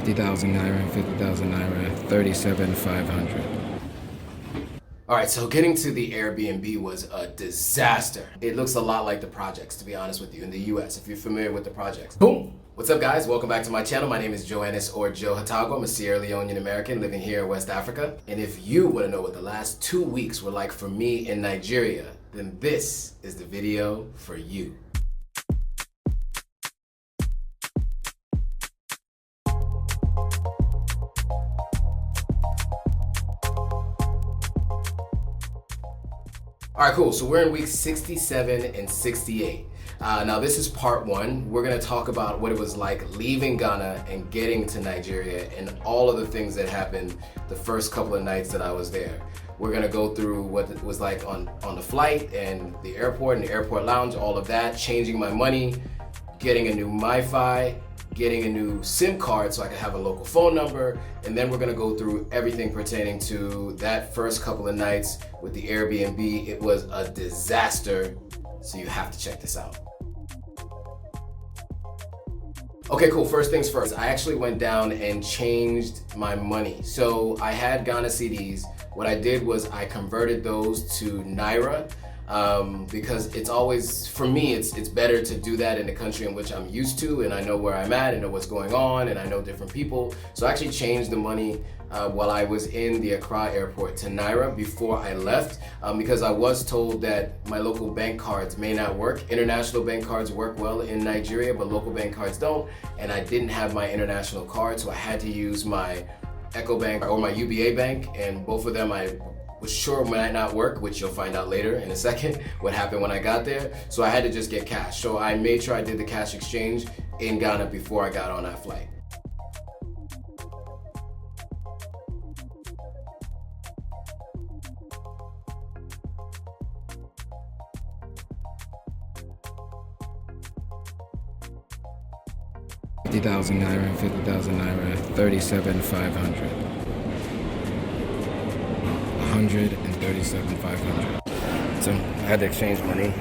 50,000 Naira, 50,000 Naira, 37,500. All right, so getting to the Airbnb was a disaster. It looks a lot like the projects, to be honest with you, in the US, if you're familiar with the projects. Boom! What's up, guys? Welcome back to my channel. My name is Johannes, or Joe Hatago. I'm a Sierra Leonean American living here in West Africa. And if you want to know what the last 2 weeks were like for me in Nigeria, then this is the video for you. All right, cool. So we're in week 67 and 68. Now this is part one. We're gonna talk about what it was like leaving Ghana and getting to Nigeria and all of the things that happened the first couple of nights that I was there. We're gonna go through what it was like on the flight and the airport and the airport lounge, all of that, changing my money, getting a new MiFi, getting a new SIM card so I could have a local phone number, and then we're gonna go through everything pertaining to that first couple of nights with the Airbnb. It was a disaster, so you have to check this out. Okay, cool. First things first, I actually went down and changed my money. So I had Ghana Cedis. What I did was I converted those to Naira. Because it's always, for me, it's better to do that in the country in which I'm used to, and I know where I'm at, and know what's going on, and I know different people. So I actually changed the money while I was in the Accra airport to Naira before I left, because I was told that my local bank cards may not work. International bank cards work well in Nigeria, but local bank cards don't, and I didn't have my international card, so I had to use my EcoBank or my UBA bank, and both of them I was sure might not work, which you'll find out later in a second what happened when I got there. So I had to just get cash. So I made sure I did the cash exchange in Ghana before I got on that flight. $50,000 Naira, 50,000 Naira, 37,500. 137,500. So I had to exchange money.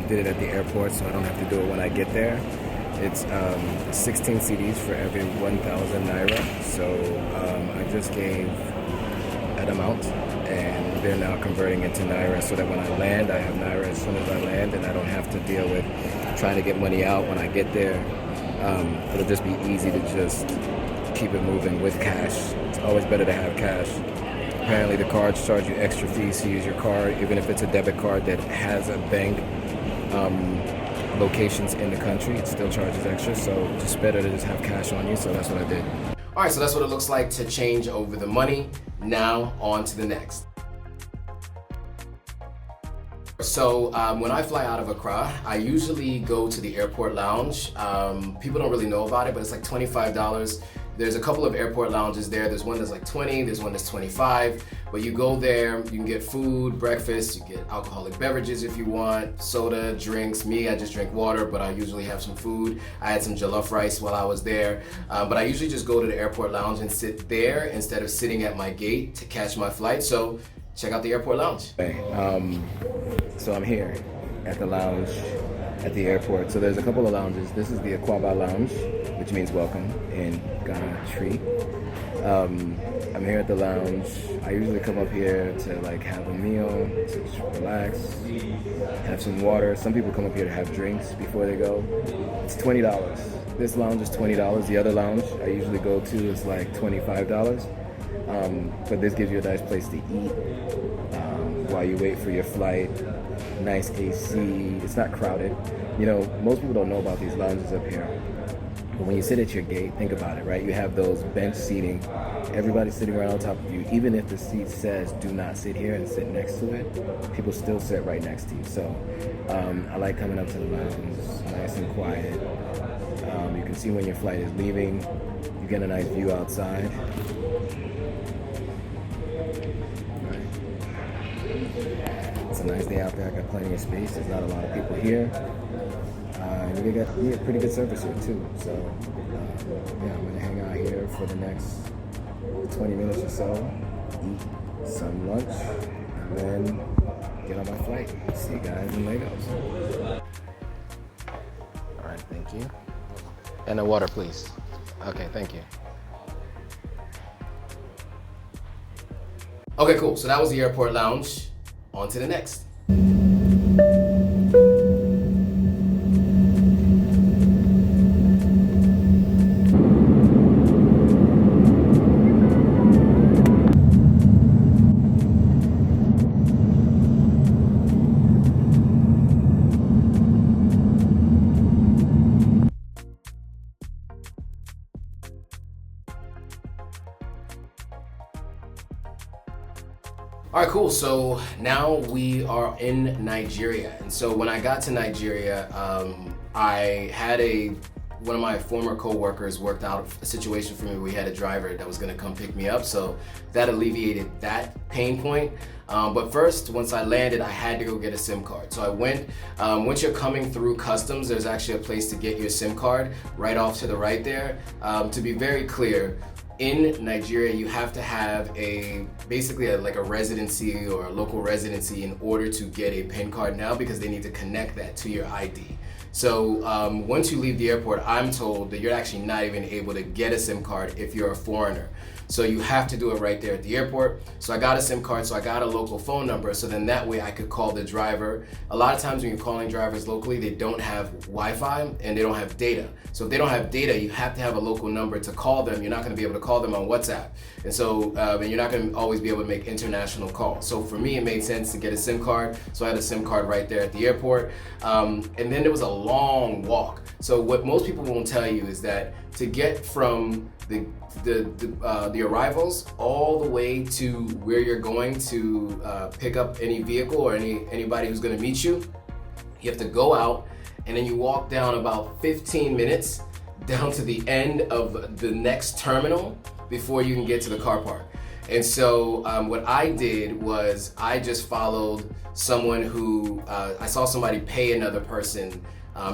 Did it at the airport, so I don't have to do it when I get there. It's 16 Cedis for every 1,000 Naira. So I just gave that amount, and they're now converting it to Naira so that when I land, I have Naira as soon as I land, and I don't have to deal with trying to get money out when I get there. It'll just be easy to just keep it moving with cash. It's always better to have cash. Apparently the cards charge you extra fees to use your card, even if it's a debit card that has a bank locations in the country, it still charges extra, so just better to just have cash on you, so that's what I did. All right, so that's what it looks like to change over the money. Now on to the next. So when I fly out of Accra, I usually go to the airport lounge. People don't really know about it, but it's like $25. There's a couple of airport lounges there. There's one that's like 20, there's one that's 25. But you go there, you can get food, breakfast, you get alcoholic beverages if you want, soda, drinks. Me, I just drink water, but I usually have some food. I had some jollof rice while I was there. But I usually just go to the airport lounge and sit there instead of sitting at my gate to catch my flight. So check out the airport lounge. So I'm here at the lounge at the airport. So there's a couple of lounges. This is the Akwaaba lounge, which means welcome in Ghana Tree. I'm here at the lounge. I usually come up here to like have a meal, to just relax, have some water. Some people come up here to have drinks before they go. It's $20. This lounge is $20. The other lounge I usually go to is like $25. But this gives you a nice place to eat while you wait for your flight. Nice AC. It's not crowded. You know, most people don't know about these lounges up here. But when you sit at your gate, think about it, right? You have those bench seating. Everybody's sitting right on top of you. Even if the seat says do not sit here and sit next to it, people still sit right next to you. So I like coming up to the lounge, nice and quiet. You can see when your flight is leaving. You get a nice view outside. It's a nice day out there. I got plenty of space. There's not a lot of people here. And we got pretty good service here too. So yeah, I'm gonna hang out here for the next 20 minutes or so, eat some lunch, and then get on my flight. See you guys in Lagos. All right, thank you. And a water, please. Okay, thank you. Okay, cool. So that was the airport lounge. On to the next. All right, cool. So now we are in Nigeria. And so when I got to Nigeria, I had one of my former co-workers worked out a situation for me where we had a driver that was gonna come pick me up. So that alleviated that pain point. But first, once I landed, I had to go get a SIM card. So I went, once you're coming through customs, there's actually a place to get your SIM card right off to the right there. To be very clear, in Nigeria, you have to have basically like a residency or a local residency in order to get a PIN card now, because they need to connect that to your ID. So once you leave the airport, I'm told that you're actually not even able to get a SIM card if you're a foreigner. So you have to do it right there at the airport. So I got a SIM card, so I got a local phone number, so then that way I could call the driver. A lot of times when you're calling drivers locally, they don't have Wi-Fi and they don't have data. So if they don't have data, you have to have a local number to call them. You're not gonna be able to call them on WhatsApp. And so, and you're not gonna always be able to make international calls. So for me, it made sense to get a SIM card. So I had a SIM card right there at the airport. And then there was a long walk. So what most people won't tell you is that to get from the arrivals all the way to where you're going to pick up any vehicle or anybody who's going to meet you, you have to go out and then you walk down about 15 minutes down to the end of the next terminal before you can get to the car park. And so what I did was I just followed someone who I saw somebody pay another person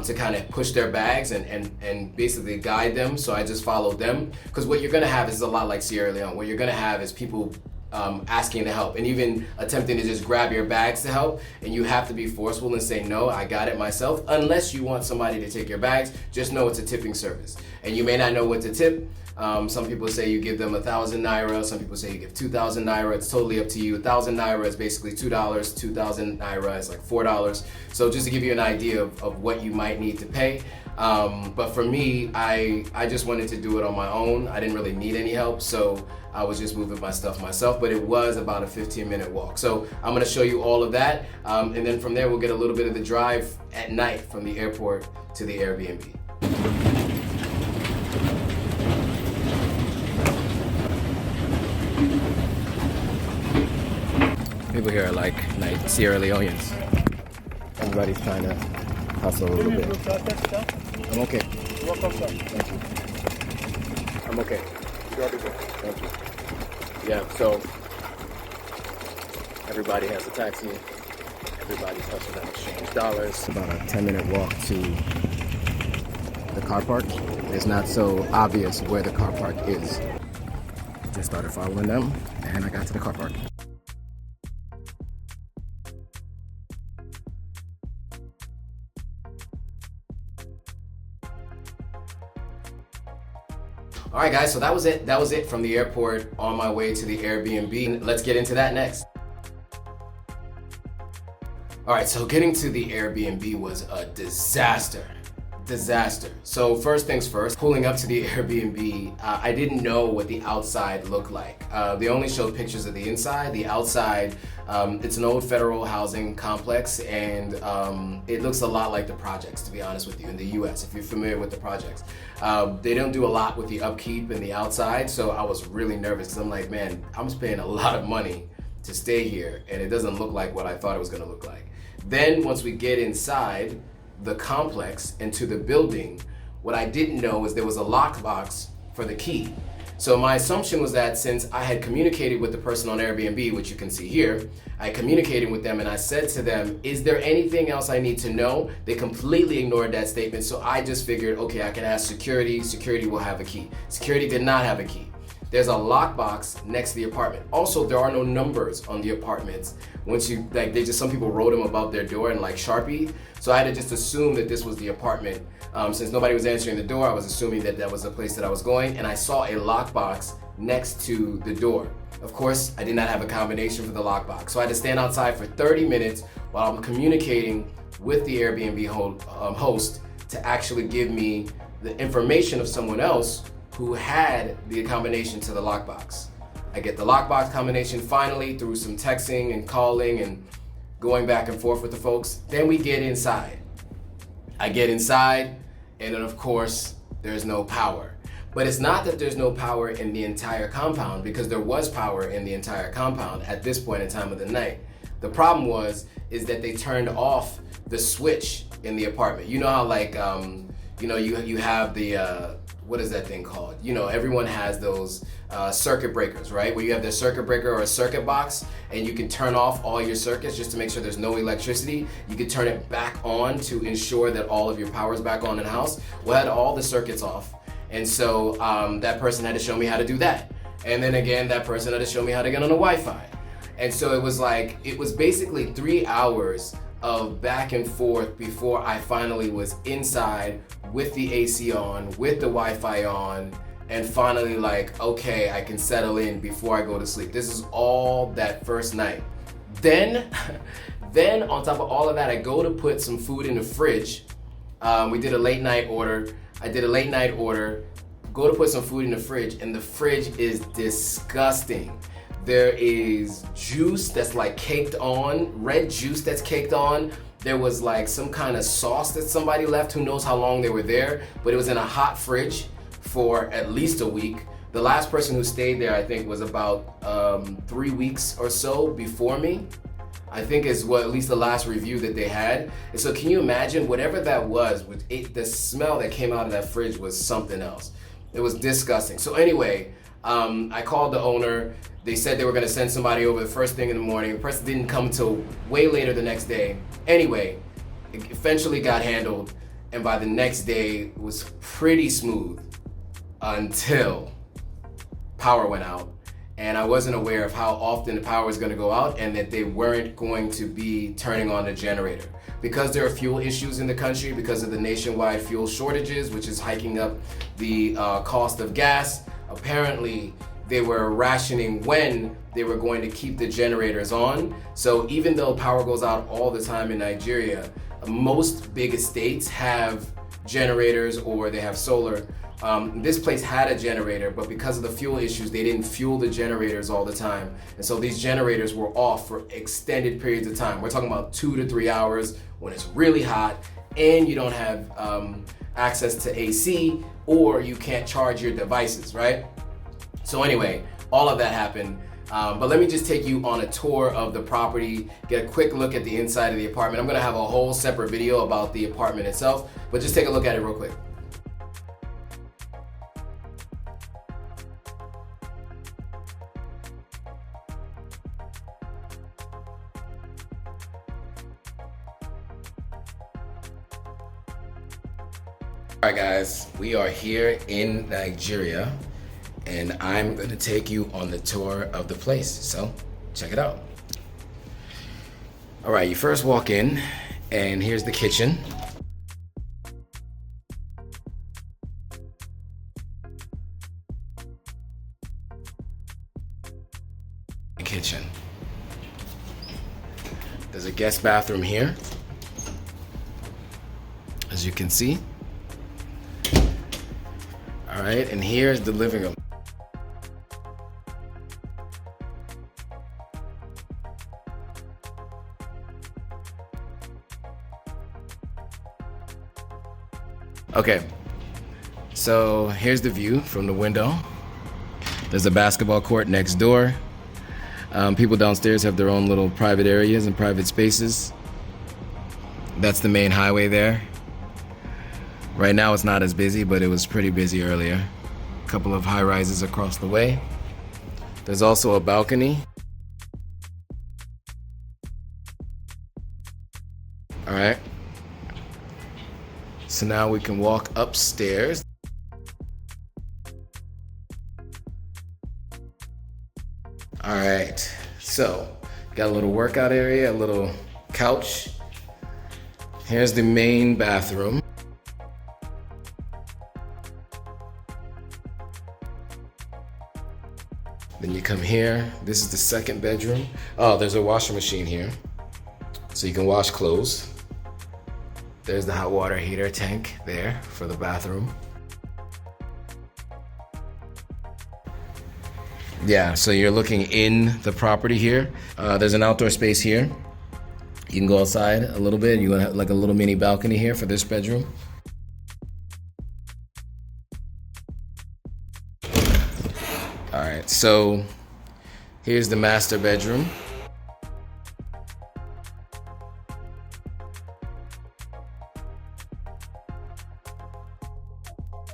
to kind of push their bags and basically guide them. So I just followed them, because what you're gonna have is a lot like Sierra Leone. What you're gonna have is people asking to help and even attempting to just grab your bags to help, and you have to be forceful and say, no, I got it myself. Unless you want somebody to take your bags, just know it's a tipping service. And you may not know what to tip. Some people say you give them 1,000 Naira, some people say you give 2,000 Naira, it's totally up to you. 1,000 Naira is basically $2, 2,000 Naira is like $4. So just to give you an idea of what you might need to pay. But for me, I just wanted to do it on my own. I didn't really need any help, so I was just moving my stuff myself, but it was about a 15-minute walk. So I'm gonna show you all of that, and then from there we'll get a little bit of the drive at night from the airport to the Airbnb. People here are like Sierra Leoneans. Everybody's trying to hustle a little bit. I'm okay. Thank you. I'm okay. Thank you. Yeah, so everybody has a taxi. Everybody's hustling to exchange dollars. About a 10-minute walk to the car park. It's not so obvious where the car park is. Just started following them, and I got to the car park. All right, guys, so that was it. That was it from the airport on my way to the Airbnb. Let's get into that next. All right, so getting to the Airbnb was a disaster. So first things first, pulling up to the Airbnb, I didn't know what the outside looked like. They only showed pictures of the inside. The outside, it's an old federal housing complex, and it looks a lot like the projects, to be honest with you, in the US, if you're familiar with the projects. They don't do a lot with the upkeep and the outside, so I was really nervous, because I'm like, man, I'm spending a lot of money to stay here, and it doesn't look like what I thought it was gonna look like. Then once we get inside the complex and to the building, what I didn't know is there was a lockbox for the key. So my assumption was that since I had communicated with the person on Airbnb, which you can see here, I communicated with them and I said to them, is there anything else I need to know? They completely ignored that statement, so I just figured, okay, I can ask security. Security will have a key. Security did not have a key. There's a lockbox next to the apartment. Also, there are no numbers on the apartments. Once you, some people wrote them above their door in like Sharpie. So I had to just assume that this was the apartment. Since nobody was answering the door, I was assuming that that was the place that I was going. And I saw a lockbox next to the door. Of course, I did not have a combination for the lockbox, so I had to stand outside for 30 minutes while I'm communicating with the Airbnb host to actually give me the information of someone else who had the combination to the lockbox. I get the lockbox combination finally through some texting and calling and going back and forth with the folks. Then we get inside. I get inside, and then of course, there's no power. But it's not that there's no power in the entire compound, because there was power in the entire compound at this point in time of the night. The problem is that they turned off the switch in the apartment. You know how like, you have the, what is that thing called? You know, everyone has those circuit breakers, right? Where you have the circuit breaker or a circuit box and you can turn off all your circuits just to make sure there's no electricity. You can turn it back on to ensure that all of your power is back on in the house. Well, I had all the circuits off. And so that person had to show me how to do that. And then again, that person had to show me how to get on the Wi-Fi. And so it was basically 3 hours of back and forth before I finally was inside with the AC on, with the Wi-Fi on, and finally like, okay, I can settle in before I go to sleep. This is all that first night. Then on top of all of that, I go to put some food in the fridge. We did a late night order. Go to put some food in the fridge, and the fridge is disgusting. There is juice that's like caked on, red juice that's caked on. There was like some kind of sauce that somebody left, who knows how long they were there, but it was in a hot fridge for at least a week. The last person who stayed there, I think, was about 3 weeks or so before me. I think is what at least the last review that they had. And so can you imagine whatever that was, the smell that came out of that fridge was something else. It was disgusting. So anyway, I called the owner. They said they were gonna send somebody over the first thing in the morning. The person didn't come until way later the next day. Anyway, it eventually got handled, and by the next day it was pretty smooth until power went out. And I wasn't aware of how often the power was going to go out, and that they weren't going to be turning on the generator. Because there are fuel issues in the country, because of the nationwide fuel shortages, which is hiking up the cost of gas, apparently they were rationing when they were going to keep the generators on. So even though power goes out all the time in Nigeria, most big estates have generators or they have solar. This place had a generator, but because of the fuel issues, they didn't fuel the generators all the time. And so these generators were off for extended periods of time. We're talking about 2 to 3 hours when it's really hot and you don't have access to AC, or you can't charge your devices, right? So anyway, all of that happened. But let me just take you on a tour of the property, get a quick look at the inside of the apartment. I'm gonna have a whole separate video about the apartment itself, but just take a look at it real quick. All right guys, we are here in Nigeria and I'm gonna take you on the tour of the place, so check it out. All right, you first walk in and here's the kitchen. Kitchen. There's a guest bathroom here, as you can see. All right, and here's the living room. Okay, so here's the view from the window. There's a basketball court next door. People downstairs have their own little private areas and private spaces. That's the main highway there. Right now it's not as busy, but it was pretty busy earlier. A couple of high rises across the way. There's also a balcony. All right. So now we can walk upstairs. All right, so got a little workout area, a little couch. Here's the main bathroom. Then you come here. This is the second bedroom. Oh, there's a washing machine here, so you can wash clothes. There's the hot water heater tank there for the bathroom. Yeah, so you're looking in the property here. There's an outdoor space here. You can go outside a little bit. You have like a little mini balcony here for this bedroom. All right, so here's the master bedroom.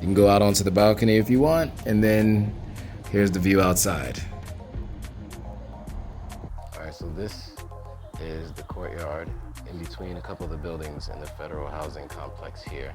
You can go out onto the balcony if you want, and then here's the view outside. All right, so this is the courtyard in between a couple of the buildings in the federal housing complex here.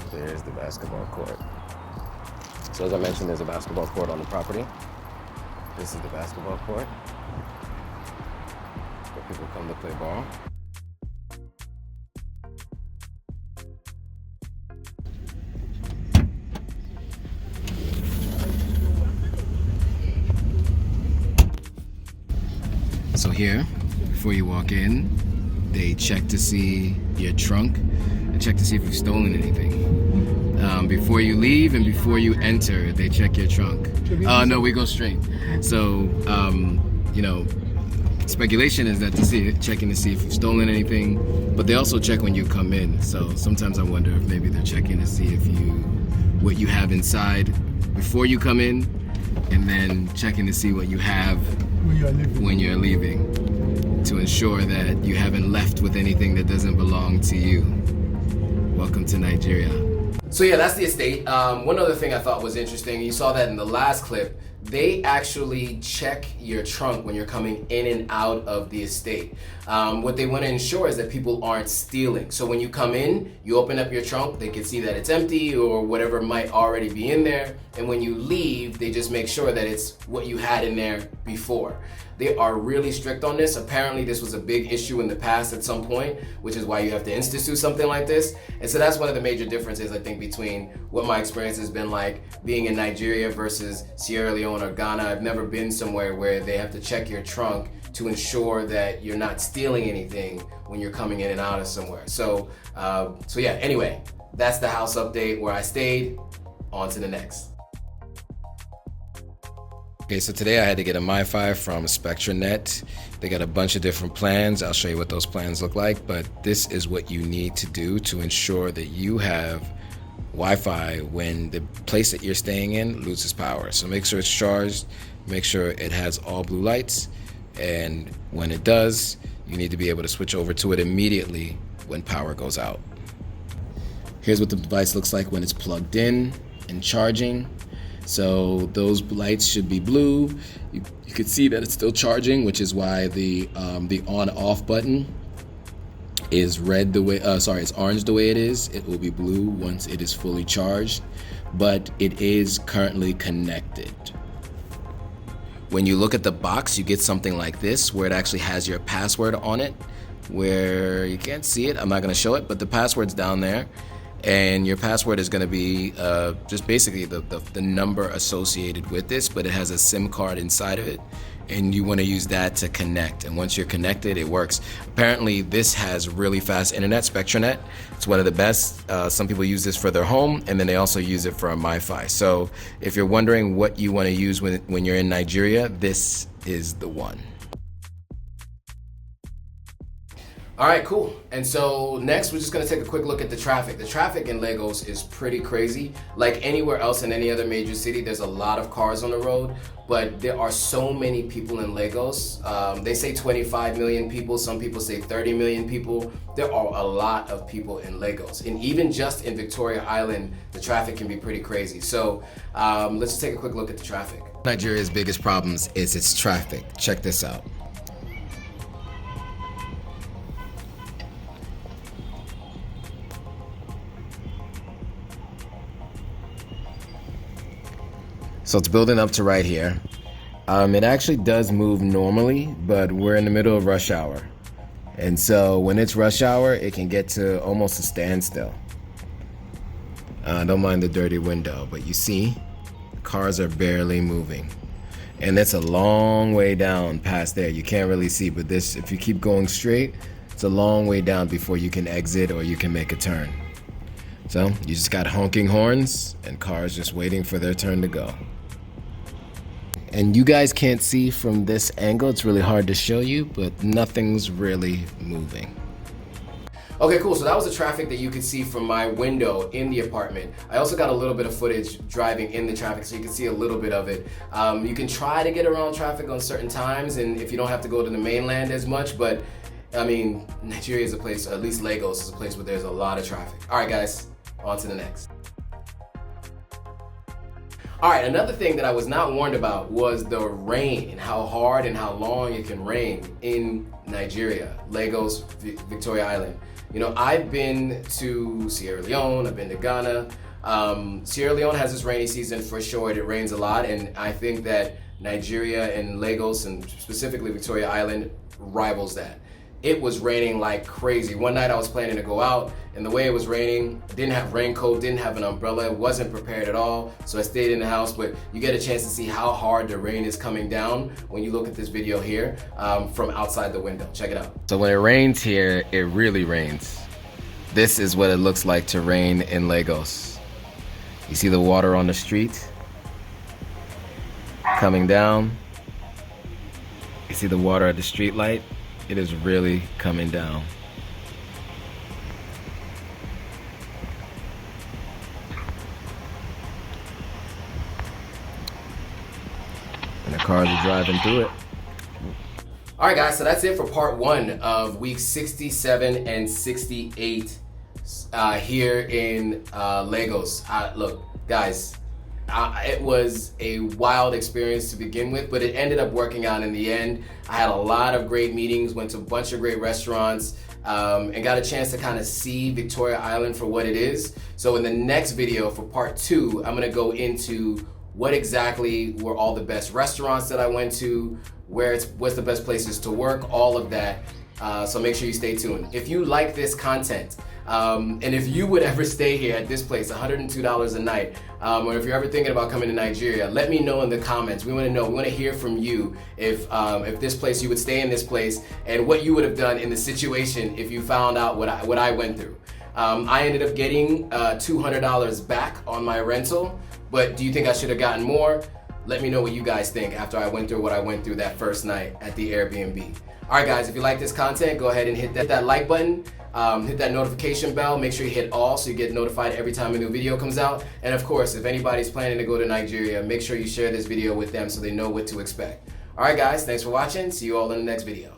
There's the basketball court. So as I mentioned, there's a basketball court on the property. This is the basketball court where people come to play ball. So here, before you walk in, they check to see your trunk and check to see if you've stolen anything. Before you leave and before you enter, they check your trunk. No, we go straight. So, you know, speculation is that checking to see if you've stolen anything, but they also check when you come in. So sometimes I wonder if maybe they're checking to see if what you have inside before you come in, and then checking to see what you have when you're leaving, to ensure that you haven't left with anything that doesn't belong to you. Welcome to Nigeria. So yeah, that's the estate. One other thing I thought was interesting, you saw that in the last clip, they actually check your trunk when you're coming in and out of the estate. What they want to ensure is that people aren't stealing. So when you come in, you open up your trunk, they can see that it's empty or whatever might already be in there. And when you leave, they just make sure that it's what you had in there before. They are really strict on this. Apparently this was a big issue in the past at some point, which is why you have to institute something like this. And so that's one of the major differences, I think, between what my experience has been like being in Nigeria versus Sierra Leone or Ghana. I've never been somewhere where they have to check your trunk to ensure that you're not stealing anything when you're coming in and out of somewhere. So yeah, anyway, that's the house update where I stayed. On to the next. Okay, so today I had to get a MiFi from SpectraNet. They got a bunch of different plans. I'll show you what those plans look like, but this is what you need to do to ensure that you have Wi-Fi when the place that you're staying in loses power. So make sure it's charged, make sure it has all blue lights, and when it does, you need to be able to switch over to it immediately when power goes out. Here's what the device looks like when it's plugged in and charging. So those lights should be blue. You can see that it's still charging, which is why the on-off button is red the way, it's orange the way it is. It will be blue once it is fully charged, but it is currently connected. When you look at the box, you get something like this, where it actually has your password on it, where you can't see it. I'm not gonna show it, but the password's down there. And your password is going to be just basically the number associated with this, but it has a SIM card inside of it, and you want to use that to connect. And once you're connected, it works. Apparently, this has really fast internet, SpectraNet. It's one of the best. Some people use this for their home, and then they also use it for a MiFi. So if you're wondering what you want to use when you're in Nigeria, this is the one. All right, cool. And so next, we're just gonna take a quick look at the traffic. The traffic in Lagos is pretty crazy. Like anywhere else in any other major city, there's a lot of cars on the road, but there are so many people in Lagos. They say 25 million people, some people say 30 million people. There are a lot of people in Lagos. And even just in Victoria Island, the traffic can be pretty crazy. So let's just take a quick look at the traffic. Nigeria's biggest problems is its traffic. Check this out. So it's building up to right here. It actually does move normally, but we're in the middle of rush hour. And so when it's rush hour, it can get to almost a standstill. Don't mind the dirty window, but you see, cars are barely moving. And it's a long way down past there. You can't really see, but this, if you keep going straight, it's a long way down before you can exit or you can make a turn. So you just got honking horns and cars just waiting for their turn to go. And you guys can't see from this angle, it's really hard to show you, but nothing's really moving. Okay, cool. So that was the traffic that you could see from my window in the apartment. I also got a little bit of footage driving in the traffic, so you can see a little bit of it. You can try to get around traffic on certain times, and if you don't have to go to the mainland as much, but I mean, Nigeria is a place, at least Lagos is a place where there's a lot of traffic. All right, guys, on to the next. All right, another thing that I was not warned about was the rain and how hard and how long it can rain in Nigeria, Lagos, Victoria Island. You know, I've been to Sierra Leone, I've been to Ghana. Sierra Leone has this rainy season for sure, it rains a lot, and I think that Nigeria and Lagos, and specifically Victoria Island, rivals that. It was raining like crazy. One night I was planning to go out, and the way it was raining, didn't have raincoat, didn't have an umbrella, wasn't prepared at all, so I stayed in the house. But you get a chance to see how hard the rain is coming down when you look at this video here from outside the window. Check it out. So when it rains here, it really rains. This is what it looks like to rain in Lagos. You see the water on the street coming down. You see the water at the street light. It is really coming down. And the cars are driving through it. All right, guys, so that's it for part one of week 67 and 68 here in Lagos. Look, guys, it was a wild experience to begin with, but it ended up working out in the end. I had a lot of great meetings, went to a bunch of great restaurants, and got a chance to kind of see Victoria Island for what it is. So in the next video for part two, I'm gonna go into what exactly were all the best restaurants that I went to, what's the best places to work, all of that. So make sure you stay tuned. If you like this content, and if you would ever stay here at this place, $102 a night, or if you're ever thinking about coming to Nigeria, let me know in the comments. We want to know, we want to hear from you if this place, you would stay in this place, and what you would have done in the situation if you found out what I went through. I ended up getting $200 back on my rental, but do you think I should have gotten more? Let me know what you guys think after I went through what I went through that first night at the Airbnb. All right, guys, if you like this content, go ahead and hit that like button, hit that notification bell, make sure you hit all so you get notified every time a new video comes out. And of course, if anybody's planning to go to Nigeria, make sure you share this video with them so they know what to expect. All right, guys, thanks for watching. See you all in the next video.